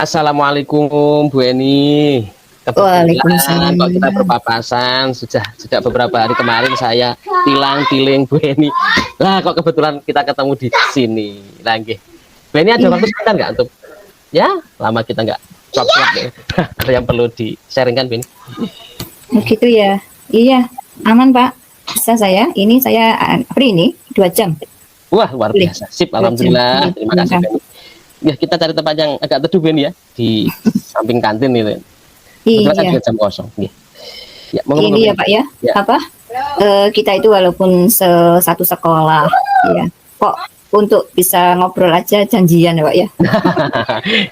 Assalamualaikum Bu Eni. Kebetulan Waalaikumsalam. kok kita berpapasan sejak beberapa hari kemarin saya tilang-tiling Bu Eni. Lah kok kebetulan kita ketemu di sini lagi. Bu Eni ada waktu sebentar nggak untuk ya lama kita nggak cuap-cuap ya. Ada yang perlu di-sharingkan Bu Eni? Begitu ya. Iya, aman Pak. Bisa saya. Ini saya free ini 2 jam. Wah luar biasa. Sip, alhamdulillah. Terima kasih Bu Eni. Ya kita cari tempat yang agak teduh Bu Eni ya di samping kantin itu. Iya. Jam kosong. Ya, ini ya Pak ya. Apa? Kita itu walaupun satu sekolah, ya. Kok untuk bisa ngobrol aja janjian ya Pak ya.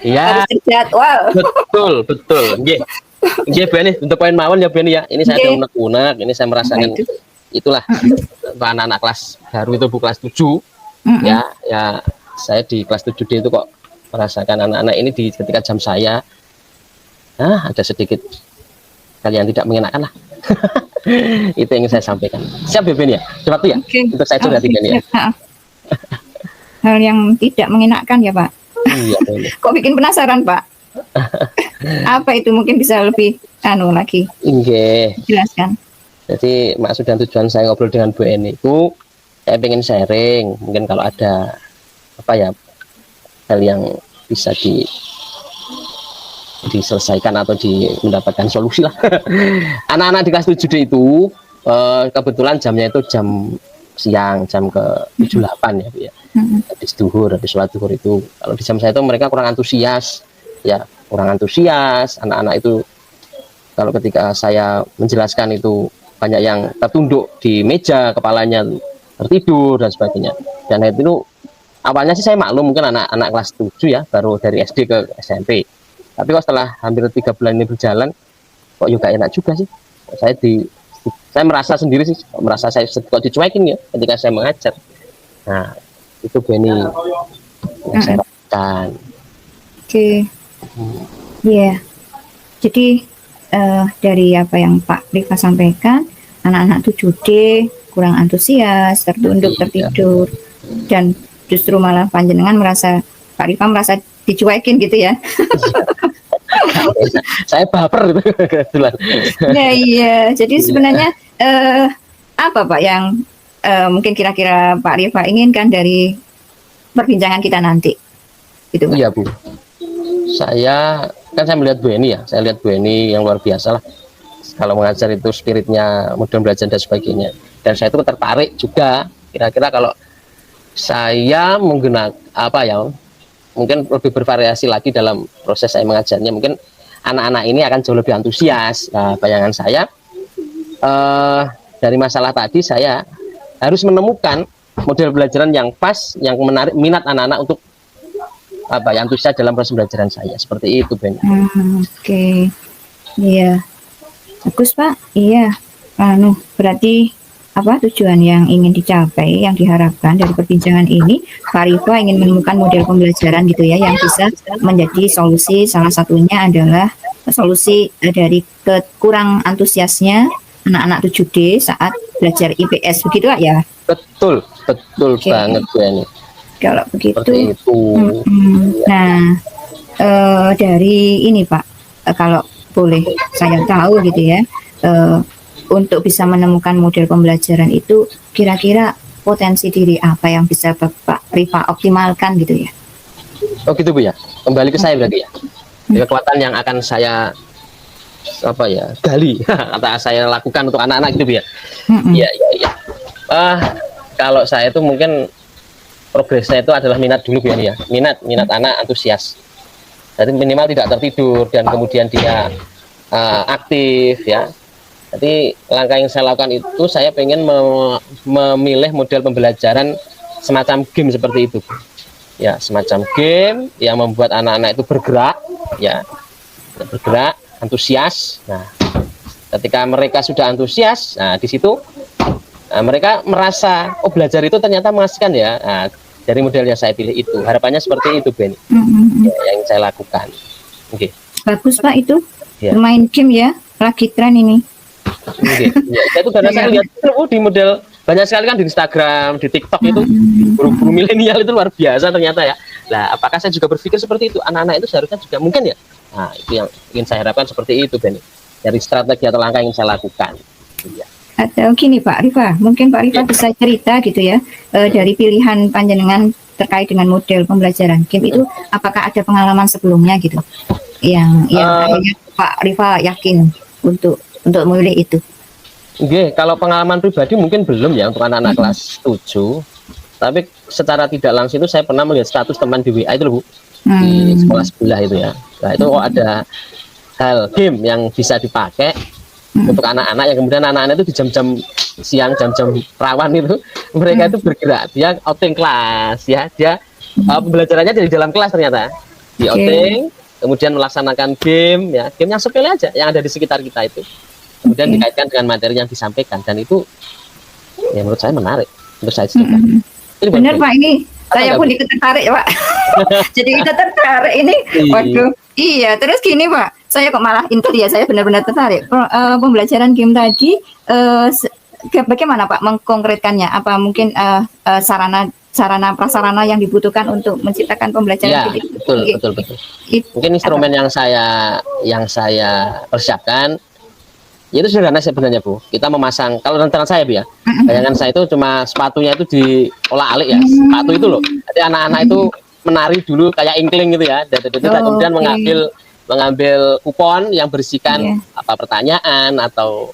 Iya. Harus jadwal. Betul. Nggih Bu Eni, untuk poin mawon ya Bu Eni ya. Ini saya ada unek-unek, ini saya merasakan itulah anak-anak kelas baru itu Bu, kelas 7. Ya, saya di kelas 7D itu kok merasakan anak-anak ini ketika jam saya ada sedikit hal yang tidak mengenakan lah. Itu yang ingin saya sampaikan. Siap ya Bu Eni ya? Cepat ya? Untuk saya curhat Bu Eni ya. Hal yang tidak mengenakan ya Pak. Iya Bu Eni. Kok bikin penasaran Pak? Apa itu, mungkin bisa lebih lagi jelaskan. Jadi maksud dan tujuan saya ngobrol dengan Bu Eni itu saya pengen sharing, mungkin kalau ada hal yang bisa diselesaikan atau mendapatkan solusi lah. Anak-anak di kelas 7D itu kebetulan jamnya itu jam siang, jam ke 7-8 ya Bu ya. Habis sholat duhur itu. Kalau di jam saya itu mereka kurang antusias. Ya, kurang antusias. Anak-anak itu kalau ketika saya menjelaskan itu banyak yang tertunduk di meja, kepalanya tertidur dan sebagainya. Dan itu awalnya sih saya maklum, mungkin anak-anak kelas 7 ya, baru dari SD ke SMP. Tapi kok setelah hampir 3 bulan ini berjalan, kok juga enak juga sih. Saya merasa sendiri sih, saya kok dicuekin ya ketika saya mengajar. Nah, itu Bu Eni yang saya rasakan. Oke. Iya. Jadi dari apa yang Pak Rifa sampaikan, anak-anak 7D kurang antusias, tertunduk, tertidur, dan justru malah panjenengan Pak Rifa merasa dicuekin gitu ya. Saya baper gitu kebetulan. Iya. Jadi sebenarnya apa Pak yang mungkin kira-kira Pak Rifa inginkan dari perbincangan kita nanti? Gitu, Pak. Iya Bu. Saya melihat Bu Eni ya. Saya lihat Bu Eni yang luar biasa lah. Kalau mengajar itu spiritnya, mudah belajar dan sebagainya. Dan saya itu tertarik juga. Kira-kira kalau saya menggunakan mungkin lebih bervariasi lagi dalam proses saya mengajarnya, mungkin anak-anak ini akan jauh lebih antusias. Nah, bayangan saya dari masalah tadi, saya harus menemukan model pembelajaran yang pas, yang menarik minat anak-anak untuk antusias dalam proses pembelajaran saya. Seperti itu Ben. Oke. Iya, bagus Pak. Iya, berarti tujuan yang ingin dicapai, yang diharapkan dari perbincangan ini, Pak Rifa ingin menemukan model pembelajaran gitu ya, yang bisa menjadi solusi. Salah satunya adalah solusi dari kekurang antusiasnya anak-anak 7D saat belajar IPS, begitu Pak ya? Betul banget Bu Eni. Kalau begitu, itu. Nah, dari ini Pak, kalau boleh saya tahu gitu ya, untuk bisa menemukan model pembelajaran itu, kira-kira potensi diri apa yang bisa Bapak Rifa optimalkan gitu ya? Oh gitu Bu ya, kembali ke saya berarti ya. Kekuatan yang akan saya gali atau saya lakukan untuk anak-anak gitu Bu ya. Iya. Kalau saya itu mungkin progresnya itu adalah minat dulu Bu ya. Minat anak antusias. Jadi minimal tidak tertidur dan kemudian dia aktif ya. Jadi langkah yang saya lakukan itu, saya pengen memilih model pembelajaran semacam game seperti itu. Ya, semacam game yang membuat anak-anak itu bergerak, antusias. Nah, ketika mereka sudah antusias, nah di situ mereka merasa belajar itu ternyata mengasihkan ya. Nah, dari model yang saya pilih itu, harapannya seperti itu Ben. Yang saya lakukan. Oke. Bagus Pak itu. Bermain game ya, lagi tren ini. Ya, itu karena saya lihat di model banyak sekali kan di Instagram, di TikTok itu guru-guru milenial itu luar biasa ternyata ya. Nah, apakah saya juga berpikir seperti itu? Anak-anak itu seharusnya juga mungkin ya. Nah, itu yang ingin saya harapkan seperti itu, Benny. Dari strategi atau langkah yang saya lakukan. Ya. Atau gini Pak Rifa, mungkin Pak Rifa bisa cerita gitu ya, dari pilihan panjenengan terkait dengan model pembelajaran game itu, apakah ada pengalaman sebelumnya gitu, yang akhirnya Pak Rifa yakin untuk memilih itu? Oke, kalau pengalaman pribadi mungkin belum ya untuk anak-anak kelas 7. Tapi secara tidak langsung itu saya pernah melihat status teman di WA itu loh Bu, di sekolah sebelah itu ya. Nah itu kok ada hal game yang bisa dipakai untuk anak-anak, yang kemudian anak-anak itu di jam-jam siang, jam-jam rawan itu mereka itu bergerak, dia outing kelas ya, dia pembelajarannya dari dalam kelas ternyata di outing, kemudian melaksanakan game ya, game yang sepele aja yang ada di sekitar kita itu, kemudian dikaitkan dengan materi yang disampaikan, dan itu ya menurut saya menarik untuk saya coba. Benar Pak, ini saya pun ikut tertarik Pak. Jadi kita tertarik ini, waduh. Iya, terus gini Pak, saya kok malah intel ya, saya benar-benar tertarik. Pembelajaran game tadi, bagaimana Pak mengkonkretkannya? Apa mungkin sarana prasarana yang dibutuhkan untuk menciptakan pembelajaran game? Ya, betul. Mungkin instrumen yang saya persiapkan, ya itu sederhana sebenarnya Bu. Kita memasang, kalau rentetan saya Bu ya, bayangan saya itu cuma sepatunya itu diolah alik ya, sepatu itu loh. Jadi anak-anak itu menari dulu kayak ingkling gitu ya, dan kemudian mengambil kupon yang berisikan apa pertanyaan atau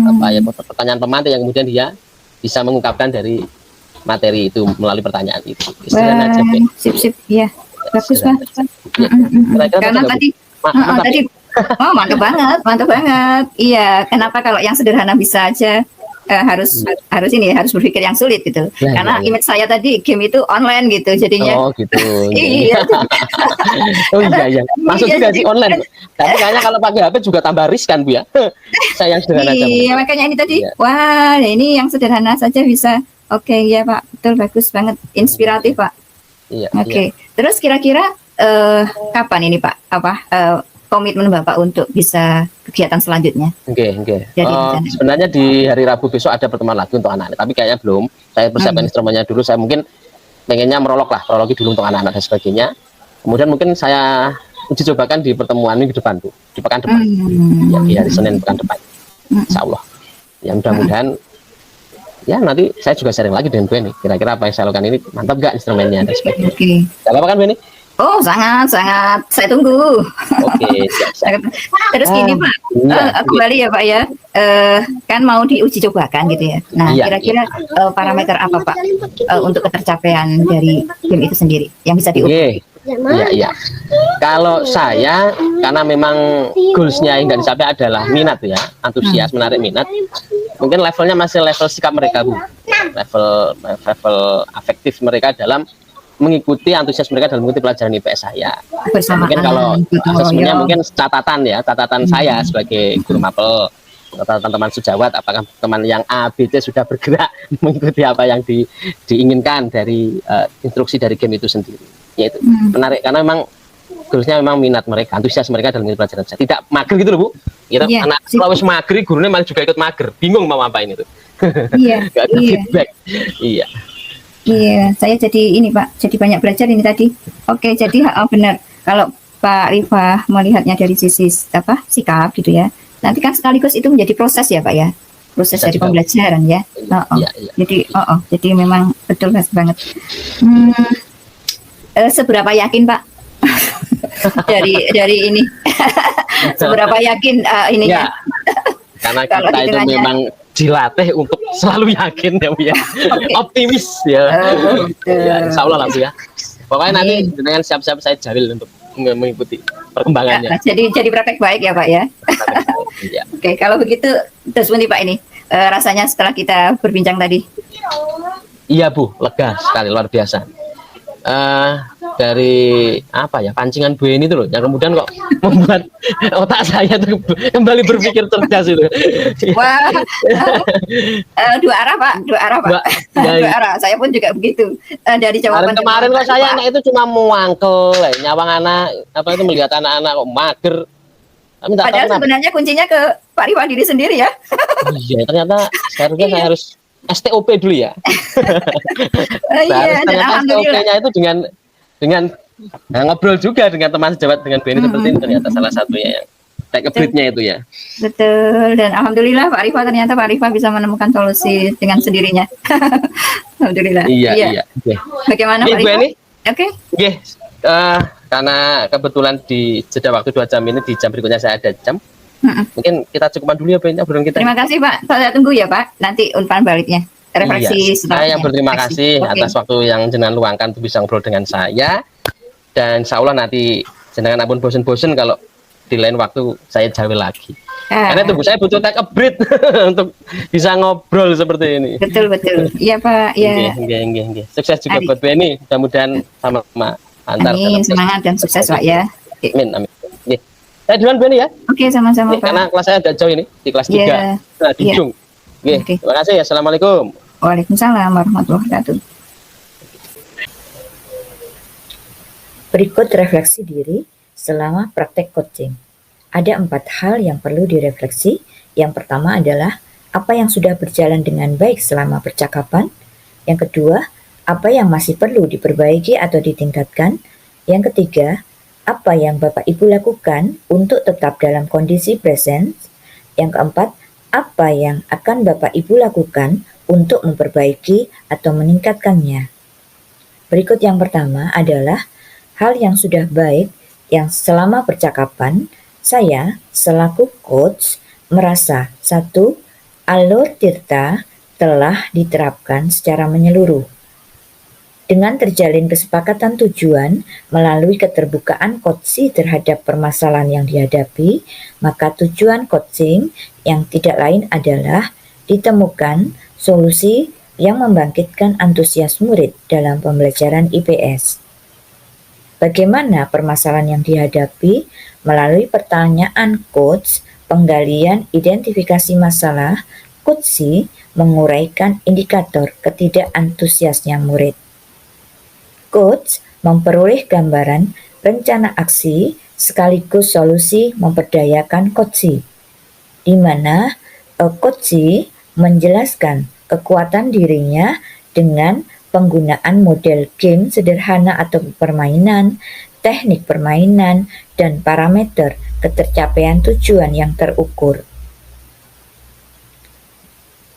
apa ya pertanyaan pemantik yang kemudian dia bisa mengungkapkan dari materi itu melalui pertanyaan itu. Sederhana aja Bu. Sip, ya. Bagus Pak. Karena tadi mantap banget. Iya, kenapa kalau yang sederhana bisa aja harus berpikir yang sulit gitu. Karena image saya tadi game itu online gitu, jadinya. Oh gitu. Iya. Iya. Masuk juga sih online. Tapi kayaknya kalau pakai HP juga tambah riskan Bu ya. Saya yang sederhana aja. Iya, makanya ini tadi. Wah, ini yang sederhana saja bisa. Oke, ya Pak, betul, bagus banget, inspiratif Pak. Iya. Oke. Terus kira-kira kapan ini Pak? Komitmen Bapak untuk bisa kegiatan selanjutnya? Oke. Sebenarnya di hari Rabu besok ada pertemuan lagi untuk anak-anak, tapi kayaknya belum. Saya persiapkan instrumennya dulu. Saya mungkin pengennya prologi dulu untuk anak-anak dan sebagainya. Kemudian mungkin saya uji cobakan di pertemuan minggu depan Bu, di pekan depan, ya, di hari Senin pekan depan, Insya Allah. Ya mudah-mudahan ya nanti saya juga sharing lagi dengan Benny. Kira-kira apa yang saya lakukan ini mantap gak instrumennya dan sebagainya. Gak apa-apa kan Benny? Oh sangat, saya tunggu. Oke, siap. Terus gini Pak, kembali ya Pak ya, kan mau diuji cobakan gitu ya. Nah kira-kira parameter apa Pak untuk ketercapaian dari game itu sendiri yang bisa diukur? Iya. Kalau saya, karena memang goalsnya yang nggak dicapai adalah minat ya, antusias, menarik minat. Mungkin levelnya masih level sikap mereka Bu, level afektif mereka dalam mengikuti, antusias mereka dalam mengikuti pelajaran IPS saya. Mungkin kalau asesmennya mungkin catatan saya sebagai guru mapel, catatan teman sejawat, apakah teman yang A, B, C sudah bergerak mengikuti apa yang diinginkan dari instruksi dari game itu sendiri. Yaitu menarik karena memang goalsnya memang minat mereka, antusias mereka dalam mengikuti pelajaran saya. Tidak mager gitu loh Bu. Kita anak kalau mager, gurunya malah juga ikut mager, bingung mau ngapain itu. Gak ada feedback. Iya, saya jadi ini Pak, jadi banyak belajar ini tadi. Oke, jadi benar. Kalau Pak Rifa melihatnya dari sisi sikap gitu ya. Nanti kan sekaligus itu menjadi proses ya Pak ya, proses dari pembelajaran ya. Jadi memang betul banget. Seberapa yakin Pak dari ini? Seberapa yakin ininya? Karena kita itu memang dilatih untuk selalu yakin ya Bu ya, optimis ya. Insya Allah lah Bu ya. Pokoknya nanti dengan siap-siap saya jalil untuk mengikuti perkembangannya. Jadi praktek baik ya Pak ya. Oke, kalau begitu terus Pak ini rasanya setelah kita berbincang tadi? Iya Bu, lega sekali, luar biasa. Dari apa ya, pancingan Bu ini tuh loh, yang kemudian kok membuat otak saya tuh kembali berpikir cerdas itu. Wah, dua arah Pak. Dua arah. Saya pun juga begitu. Dari jawaban kemarin kok saya anak itu cuma mewangkel, nyawang anak apa itu, melihat anak-anak kok mager. Padahal sebenarnya kuncinya ke Pak Rifa diri sendiri ya. Iya, ternyata seharusnya saya harus STOP dulu ya. Ternyata STOP-nya itu dengan dengan ngobrol juga dengan teman sejawat dengan Benny seperti ini ternyata salah satunya yang take a break-nya itu ya. Betul, dan alhamdulillah Pak Rifa bisa menemukan solusi dengan sendirinya. Alhamdulillah. Iya. Okay. Bagaimana Pak Rifa? Oke. Karena kebetulan di jeda waktu 2 jam ini, di jam berikutnya saya ada jam. Mungkin kita cukupkan dulu ya obrolan kita. Terima kasih Pak. Saya tunggu ya Pak. Nanti umpan baliknya. Refleksi saya yang berterima kasih atas waktu yang jenengan luangkan untuk bisa ngobrol dengan saya. Dan insya Allah nanti jenengan ampun bosen-bosen kalau di lain waktu saya jawab lagi. Karena tubuh saya butuh take a break untuk bisa ngobrol seperti ini. Betul. Iya Pak. Ya. Nggih. Sukses juga buat Benny. Mudah-mudahan sama-sama antar. Amin. Semangat dan sukses Pak ya. Amin. Nggih. Saya duluan Benny ya. Oke, sama-sama Pak. Karena kelas saya agak jauh ini, di kelas 3. Nah, di ujung. Nggih. Terima kasih. Assalamualaikum. Waalaikumsalam warahmatullahi wabarakatuh. Berikut refleksi diri selama praktek coaching. Ada 4 hal yang perlu direfleksi. Yang pertama adalah apa yang sudah berjalan dengan baik selama percakapan. Yang kedua, apa yang masih perlu diperbaiki atau ditingkatkan. Yang ketiga, apa yang Bapak Ibu lakukan untuk tetap dalam kondisi present. Yang keempat, apa yang akan Bapak Ibu lakukan untuk memperbaiki atau meningkatkannya. Berikut yang pertama adalah hal yang sudah baik yang selama percakapan saya selaku coach merasa 1. Alur Tirta telah diterapkan secara menyeluruh. Dengan terjalin kesepakatan tujuan melalui keterbukaan coaching terhadap permasalahan yang dihadapi, maka tujuan coaching yang tidak lain adalah ditemukan solusi yang membangkitkan antusias murid dalam pembelajaran IPS. Bagaimana permasalahan yang dihadapi? Melalui pertanyaan coach, penggalian identifikasi masalah, coach menguraikan indikator ketidakantusiasnya murid. Coach memperoleh gambaran rencana aksi sekaligus solusi memperdayakan coach, di mana coach menjelaskan kekuatan dirinya dengan penggunaan model game sederhana atau permainan, teknik permainan, dan parameter ketercapaian tujuan yang terukur.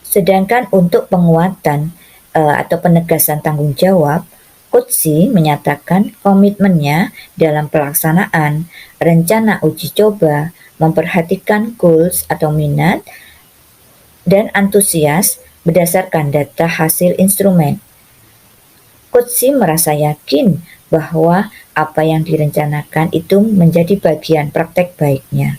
Sedangkan untuk penguatan atau penegasan tanggung jawab, coach menyatakan komitmennya dalam pelaksanaan rencana uji coba, memperhatikan goals atau minat, dan antusias berdasarkan data hasil instrumen. Coach merasa yakin bahwa apa yang direncanakan itu menjadi bagian praktek baiknya.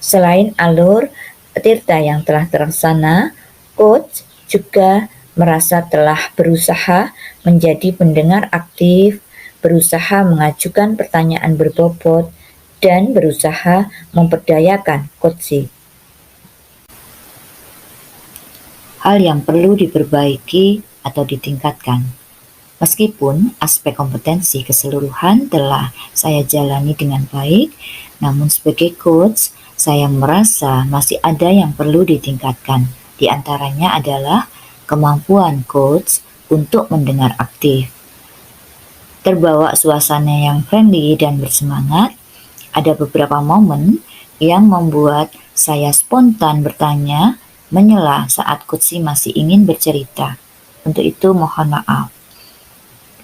Selain alur Tirta yang telah terlaksana, coach juga merasa telah berusaha menjadi pendengar aktif, berusaha mengajukan pertanyaan berbobot, dan berusaha memperdayakan coach. Hal yang perlu diperbaiki atau ditingkatkan. Meskipun aspek kompetensi keseluruhan telah saya jalani dengan baik, namun sebagai coach, saya merasa masih ada yang perlu ditingkatkan. Di antaranya adalah kemampuan coach untuk mendengar aktif. Terbawa suasana yang friendly dan bersemangat, ada beberapa momen yang membuat saya spontan bertanya, menyela saat coach masih ingin bercerita. Untuk itu mohon maaf.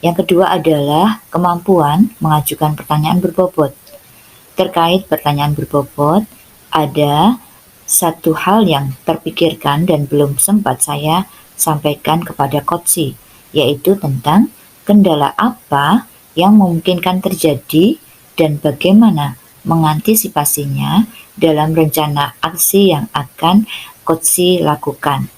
Yang kedua adalah kemampuan mengajukan pertanyaan berbobot. Terkait pertanyaan berbobot, ada satu hal yang terpikirkan dan belum sempat saya sampaikan kepada coach, yaitu tentang kendala apa yang memungkinkan terjadi dan bagaimana mengantisipasinya dalam rencana aksi yang akan coach lakukan.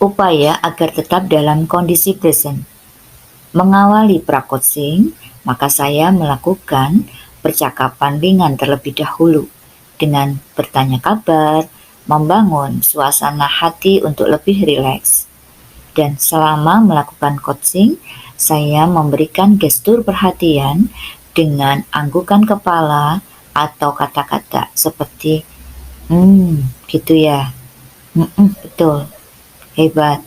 Upaya agar tetap dalam kondisi present. Mengawali pra-coaching, maka saya melakukan percakapan ringan terlebih dahulu dengan bertanya kabar, membangun suasana hati untuk lebih rileks. Dan selama melakukan coaching, saya memberikan gestur perhatian dengan anggukan kepala atau kata-kata seperti gitu ya, betul, Hebat.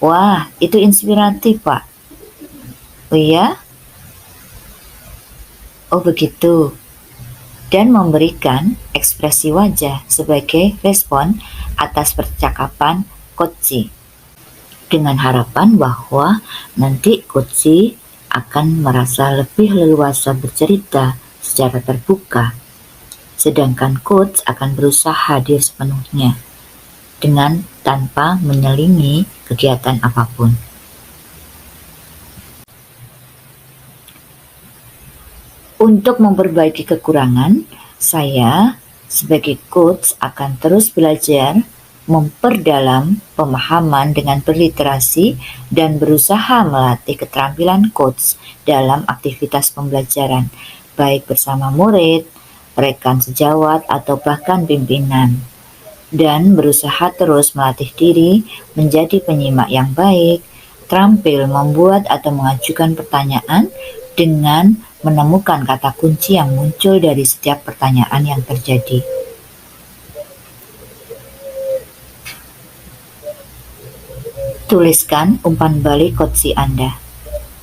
Wah, itu inspiratif, Pak. Oh iya? Oh begitu. Dan memberikan ekspresi wajah sebagai respon atas percakapan Coach, dengan harapan bahwa nanti Coach akan merasa lebih leluasa bercerita secara terbuka, sedangkan Coach akan berusaha hadir sepenuhnya dengan tanpa menyelingi kegiatan apapun. Untuk memperbaiki kekurangan, saya sebagai coach akan terus belajar memperdalam pemahaman dengan berliterasi dan berusaha melatih keterampilan coach dalam aktivitas pembelajaran, baik bersama murid, rekan sejawat, atau bahkan pimpinan. Dan berusaha terus melatih diri menjadi penyimak yang baik, terampil membuat atau mengajukan pertanyaan dengan menemukan kata kunci yang muncul dari setiap pertanyaan yang terjadi. Tuliskan umpan balik Coach Anda.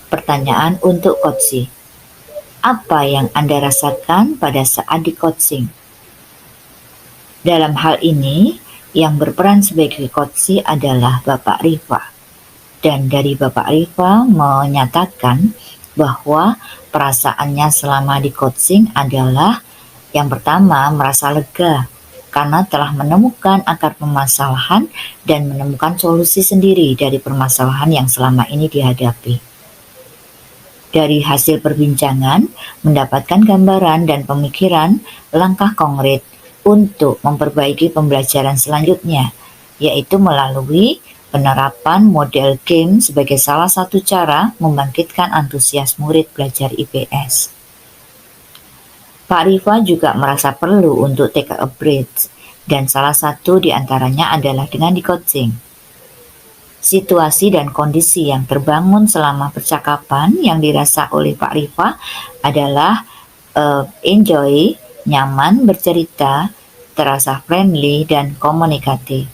Pertanyaan untuk Coach. Apa yang Anda rasakan pada saat di coaching? Dalam hal ini, yang berperan sebagai Coach adalah Bapak Rifa. Dan dari Bapak Rifa menyatakan bahwa perasaannya selama di coaching adalah yang pertama merasa lega karena telah menemukan akar permasalahan dan menemukan solusi sendiri dari permasalahan yang selama ini dihadapi. Dari hasil perbincangan, mendapatkan gambaran dan pemikiran langkah konkret untuk memperbaiki pembelajaran selanjutnya, yaitu melalui penerapan model game sebagai salah satu cara membangkitkan antusias murid belajar IPS. Pak Rifa juga merasa perlu untuk take a break, dan salah satu di antaranya adalah dengan di coaching. Situasi dan kondisi yang terbangun selama percakapan yang dirasa oleh Pak Rifa adalah enjoy, nyaman bercerita, terasa friendly, dan komunikatif.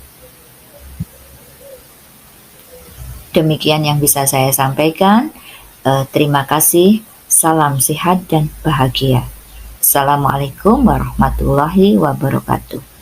Demikian yang bisa saya sampaikan. Terima kasih. Salam sehat dan bahagia. Assalamualaikum warahmatullahi wabarakatuh.